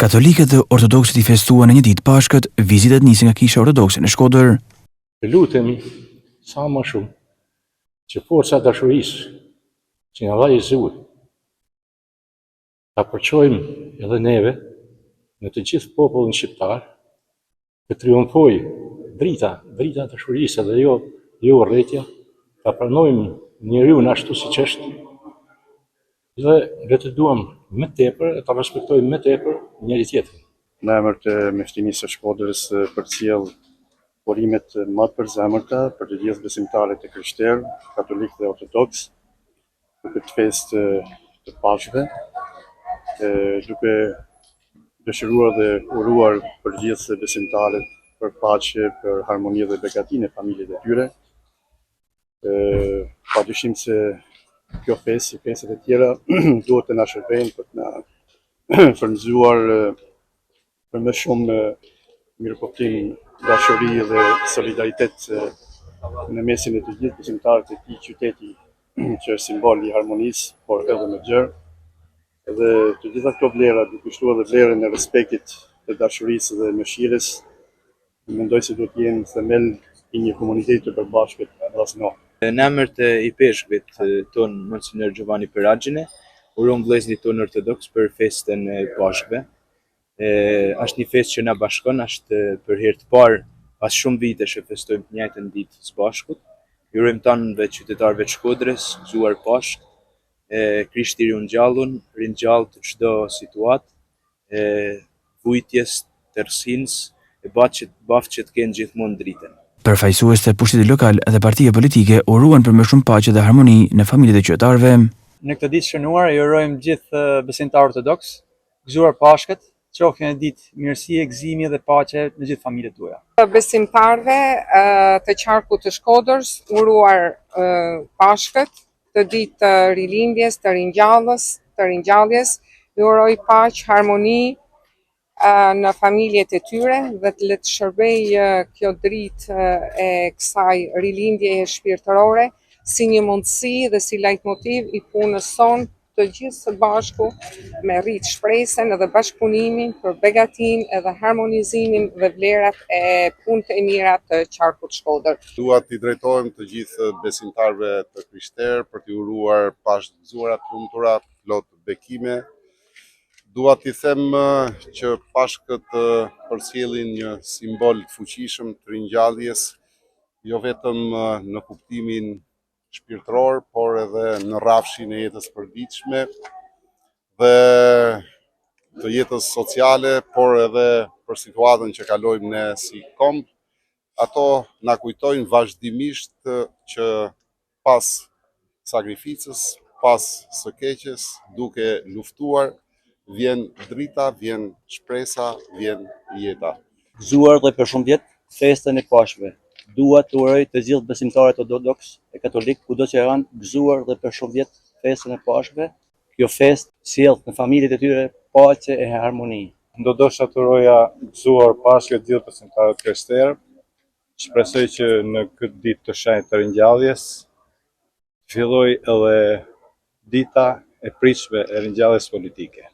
Katolikët dhe ortodoksit I festuan në një ditë Pashkët, vizitat nisin nga Kisha Ortodokse në Shkodër. Lutemi sa më shumë që forca dashurisë që nga Vajë I Zurit ta përçojmë edhe neve në të gjithë popullin shqiptar, të triumfojë drita dashurisë dhe jo urrëtia, ta pranojmë njeriu ashtu siç është dhe le të duam më tepër e ta respektojmë më tepër njëri tjetrin. Në emër të Mështinisë së Shkodrës përcjell urimet më të përzemërta për të gjithë besimtarët e krishterë, katolikë dhe ortodoks, për këtë festë të Pashkëve, duke dëshiruar dhe uruar për gjithë besimtarët për paqe, për harmoni dhe begatinë e familjeve të tyre. Padyshim se kjo festë, si festat e tjera, duhet të na shërbejnë për të na frymëzuar për më shumë mirëkuptim, dashuri dhe solidaritet në mesin e të gjithë besimtarët të këtij qyteti që është simbol I harmonisë, por edhe më gjerë. Dhe të gjitha këto vlera, duke shtuar dhe vlerën e respektit, të dashurisë dhe mëshirës, mendoj se duhet jenë themel I një komuniteti të përbashkët vllazënor. Në emër të I peshkëvit ton Monsinjor Giovanni Peragine, uron vëllezërit tonë ortodoks për festën e Pashkëve. Është një festë që na bashkon, është për herë të parë pas shumë vitesh që festojmë të njëjtën ditë së bashku. Ju urojmë tanëve qytetarëve të Shkodrës, gëzuar Pashkë, Krishti ringjallë të çdo situatë, vujtjes, tërsinës, e baftë që të kenë gjithmonë dritën. Përfaqësues të pushtetit lokal dhe partive politike uruan për më shumë paqe dhe harmoni në familjet e qytetarëve. Në këtë ditë shënuar, ju urojmë gjithë besimtarë ortodoks, gëzuar Pashkët, qofshin një ditë mirësie, gëzimi dhe paqe në gjithë familjet tuaja. Besimtarëve të qarkut të Shkodrës, uruar Pashkët, të ditë të rilindjes, të ringjalljes, ju uroj paqe, harmoni në familjet e tyre dhe të le të shërbej kjo dritë e kësaj rilindjeje shpirtërore si një mundësi dhe si lejtmotiv I punës sonë të gjithë së bashku me rrit shpresën dhe bashkëpunimin për begatinë edhe harmonizimin dhe vlerat e punët e mira të qarkut Shkodër. Dua t'i drejtohem të gjithë besimtarëve të krishterë për t'i uruar Pashkë të gëzuara, të lumtura, plot bekime. Dua t'i them që Pashkët përcjellin një simbol të fuqishëm të ringjalljes, jo vetëm në kuptimin shpirtëror, por edhe në rrafshin e jetës përditshme dhe të jetës sociale, por edhe për situatën që kalojmë ne si kombë. Ato na kujtojnë vazhdimisht që pas sakrificës, pas së keqes, duke luftuar, vjen drita, vjen shpresa, vjen jeta. Gëzuar dhe për shumë vjet festën e Pashkëve. Dua të uroj të gjithë besimtarët ortodoks e katolik, kudo që janë, gëzuar dhe për shumë vjet festën e Pashkëve. Kjo festë sjell në familjet e tyre paqe e harmoni. Ndodosha të uroja gëzuar Pashkë të gjithë besimtarët krishterë. Shpresoj që në këtë ditë të shenjtë të ringjalljes filloj edhe dita e pritshme e ringjalljes politike.